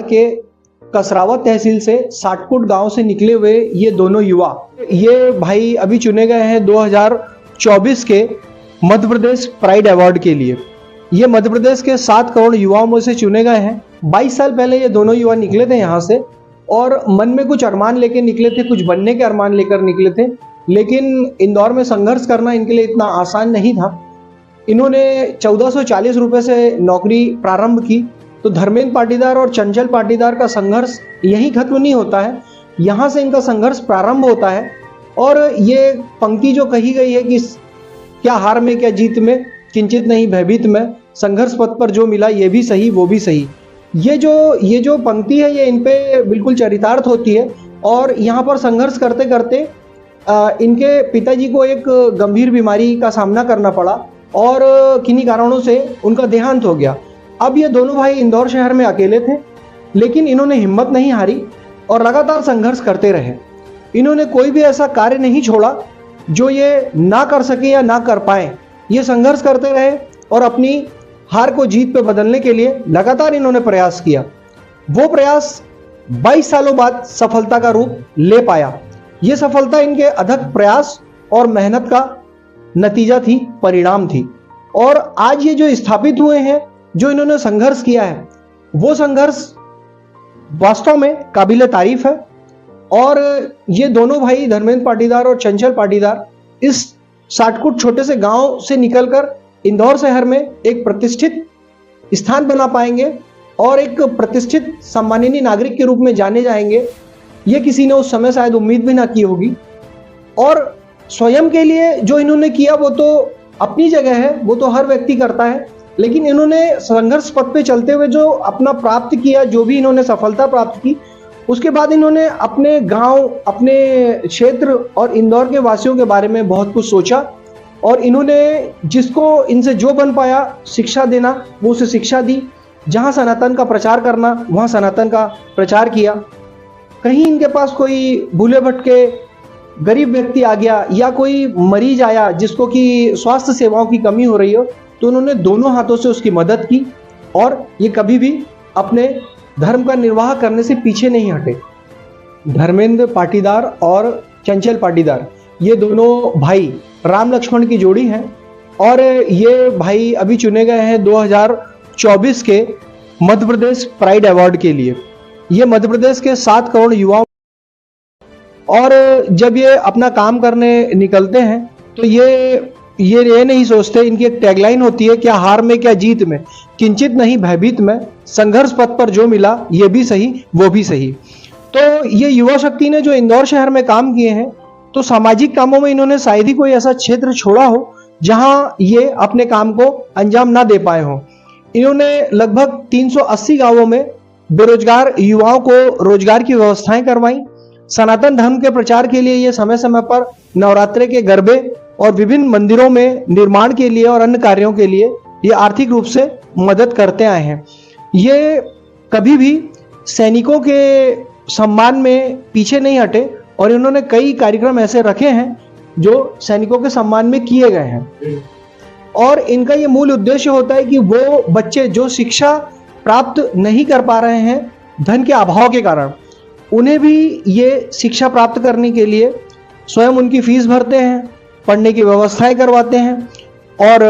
के कसरावत तहसील से साटकुट गांव से निकले हुए ये दोनों युवा, ये भाई अभी चुने गए हैं 2024 के मध्य प्रदेश प्राइड अवार्ड के लिए। ये मध्य प्रदेश के 7 करोड़ युवाओं में से चुने गए हैं। 22 साल पहले ये दोनों युवा निकले थे यहाँ से और मन में कुछ अरमान लेकर निकले थे, कुछ बनने के अरमान लेकर निकले थे, लेकिन इंदौर में संघर्ष करना इनके लिए इतना आसान नहीं था। इन्होंने 1440 रुपये से नौकरी प्रारंभ की। तो धर्मेंद्र पाटीदार और चंचल पाटीदार का संघर्ष यहीं खत्म नहीं होता है, यहाँ से इनका संघर्ष प्रारंभ होता है। और ये पंक्ति जो कही गई है कि क्या हार में क्या जीत में, किंचित नहीं भयभीत में, संघर्ष पथ पर जो मिला ये भी सही वो भी सही, ये जो पंक्ति है ये इन पे बिल्कुल चरितार्थ होती है। और यहाँ पर संघर्ष करते करते इनके पिताजी को एक गंभीर बीमारी का सामना करना पड़ा और किन्हीं कारणों से उनका देहांत हो गया। अब ये दोनों भाई इंदौर शहर में अकेले थे, लेकिन इन्होंने हिम्मत नहीं हारी और लगातार संघर्ष करते रहे। इन्होंने कोई भी ऐसा कार्य नहीं छोड़ा जो ये ना कर सके या ना कर पाए। ये संघर्ष करते रहे और अपनी हार को जीत पे बदलने के लिए लगातार इन्होंने प्रयास किया। वो प्रयास 22 सालों बाद सफलता का रूप ले पाया। ये सफलता इनके अथक प्रयास और मेहनत का नतीजा थी, परिणाम थी। और आज ये जो स्थापित हुए हैं, जो इन्होंने संघर्ष किया है, वो संघर्ष वास्तव में काबिले तारीफ है। और ये दोनों भाई धर्मेंद्र पाटीदार और चंचल पाटीदार इस साटकुट छोटे से गांव से निकलकर इंदौर शहर में एक प्रतिष्ठित स्थान बना पाएंगे और एक प्रतिष्ठित सम्माननीय नागरिक के रूप में जाने जाएंगे। ये किसी ने उस समय शायद उम्मीद भी ना की होगी। और स्वयं के लिए जो इन्होंने किया वो तो अपनी जगह है, वो तो हर व्यक्ति करता है, लेकिन इन्होंने संघर्ष पथ पे चलते हुए जो अपना प्राप्त किया, जो भी इन्होंने सफलता प्राप्त की, उसके बाद इन्होंने अपने गांव, अपने क्षेत्र और इंदौर के वासियों के बारे में बहुत कुछ सोचा और इन्होंने जिसको इनसे जो बन पाया शिक्षा देना, वो उसे शिक्षा दी। जहां सनातन का प्रचार करना, वहां सनातन का प्रचार किया। कहीं इनके पास कोई भूले भटके गरीब व्यक्ति आ गया या कोई मरीज आया जिसको कि स्वास्थ्य सेवाओं की कमी हो रही हो, तो उन्होंने दोनों हाथों से उसकी मदद की और ये कभी भी अपने धर्म का निर्वाह करने से पीछे नहीं हटे। धर्मेंद्र पाटीदार और चंचल पाटीदार ये दोनों भाई राम लक्ष्मण की जोड़ी है और ये भाई अभी चुने गए हैं 2024 के मध्य प्रदेश प्राइड अवार्ड के लिए। ये मध्य प्रदेश के 7 करोड़ युवाओं, और जब ये अपना काम करने निकलते हैं तो ये नहीं सोचते। इनकी एक टैगलाइन होती है, क्या हार में क्या जीत में, किंचित नहीं भयभीत में, संघर्ष पथ पर जो मिला ये भी सही वो भी सही। तो ये युवा शक्ति ने जो इंदौर शहर में काम किए हैं, तो सामाजिक कामों में इन्होंने शायद ही कोई ऐसा क्षेत्र छोड़ा हो जहां ये अपने काम को अंजाम ना दे पाए हों। इन्होंने लगभग 380 गांवों में बेरोजगार युवाओं को रोजगार की व्यवस्थाएं करवाई। सनातन धर्म के प्रचार के लिए ये समय समय पर नवरात्रे के गरबे और विभिन्न मंदिरों में निर्माण के लिए और अन्य कार्यों के लिए ये आर्थिक रूप से मदद करते आए हैं। ये कभी भी सैनिकों के सम्मान में पीछे नहीं हटे और इन्होंने कई कार्यक्रम ऐसे रखे हैं जो सैनिकों के सम्मान में किए गए हैं। और इनका ये मूल उद्देश्य होता है कि वो बच्चे जो शिक्षा प्राप्त नहीं कर पा रहे हैं धन के अभाव के कारण, उन्हें भी ये शिक्षा प्राप्त करने के लिए स्वयं उनकी फीस भरते हैं, पढ़ने की व्यवस्थाएं करवाते हैं। और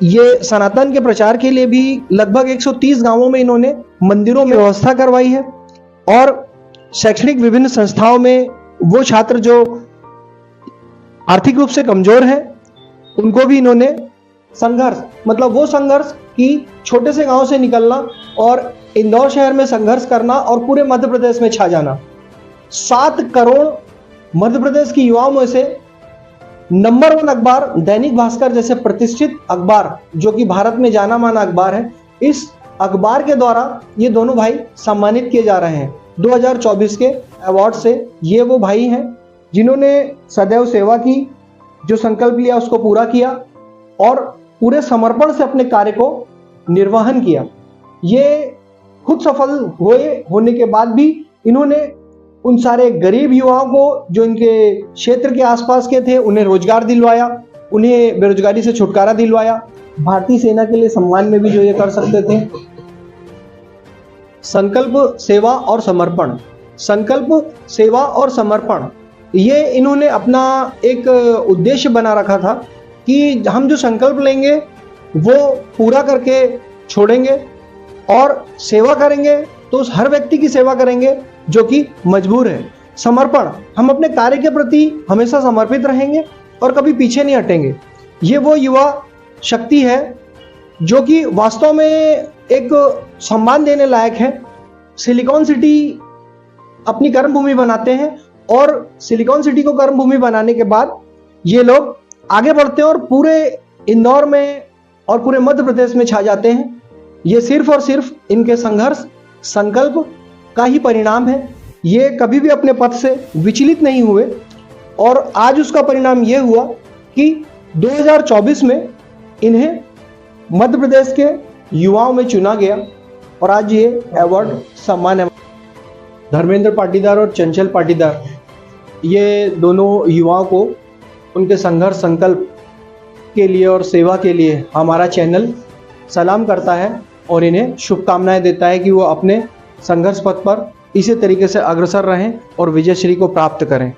ये सनातन के प्रचार के लिए भी लगभग 130 गांवों में इन्होंने मंदिरों में व्यवस्था करवाई है। और शैक्षणिक विभिन्न संस्थाओं में वो छात्र जो आर्थिक रूप से कमजोर हैं उनको भी इन्होंने वो संघर्ष कि छोटे से गांव से निकलना और इंदौर शहर में संघर्ष करना और पूरे मध्य प्रदेश में छा जाना। 7 करोड़ मध्य प्रदेश की युवाओं में से नंबर 1 अखबार दैनिक भास्कर जैसे प्रतिष्ठित अखबार, जो कि भारत में जाना माना अखबार है, इस अखबार के द्वारा ये दोनों भाई सम्मानित किए जा रहे हैं 2024 के अवार्ड से। ये वो भाई हैं जिन्होंने सदैव सेवा की, जो संकल्प लिया उसको पूरा किया और पूरे समर्पण से अपने कार्य को निर्वहन किया। ये खुद सफल होने के बाद भी इन्होंने उन सारे गरीब युवाओं को जो इनके क्षेत्र के आसपास के थे उन्हें रोजगार दिलवाया, उन्हें बेरोजगारी से छुटकारा दिलवाया। भारतीय सेना के लिए सम्मान में भी जो ये कर सकते थे। संकल्प, सेवा और समर्पण। संकल्प, सेवा और समर्पण, ये इन्होंने अपना एक उद्देश्य बना रखा था कि हम जो संकल्प लेंगे वो पूरा करके छोड़ेंगे, और सेवा करेंगे तो उस हर व्यक्ति की सेवा करेंगे जो कि मजबूर है। समर्पण, हम अपने कार्य के प्रति हमेशा समर्पित रहेंगे और कभी पीछे नहीं हटेंगे। ये वो युवा शक्ति है जो कि वास्तव में एक सम्मान देने लायक है। सिलिकॉन सिटी अपनी कर्मभूमि बनाते हैं और सिलिकॉन सिटी को कर्मभूमि बनाने के बाद ये लोग आगे बढ़ते हैं और पूरे इंदौर में और पूरे मध्य प्रदेश में छा जाते हैं। ये सिर्फ और सिर्फ इनके संघर्ष, संकल्प का ही परिणाम है। ये कभी भी अपने पथ से विचलित नहीं हुए और आज उसका परिणाम ये हुआ कि 2024 में इन्हें मध्य प्रदेश के युवाओं में चुना गया और आज ये अवार्ड सम्मान है। धर्मेंद्र पाटीदार और चंचल पाटीदार, ये दोनों युवाओं को उनके संघर्ष, संकल्प के लिए और सेवा के लिए हमारा चैनल सलाम करता है और इन्हें शुभकामनाएं देता है कि वो अपने संघर्ष पथ पर इसी तरीके से अग्रसर रहें और विजयश्री को प्राप्त करें।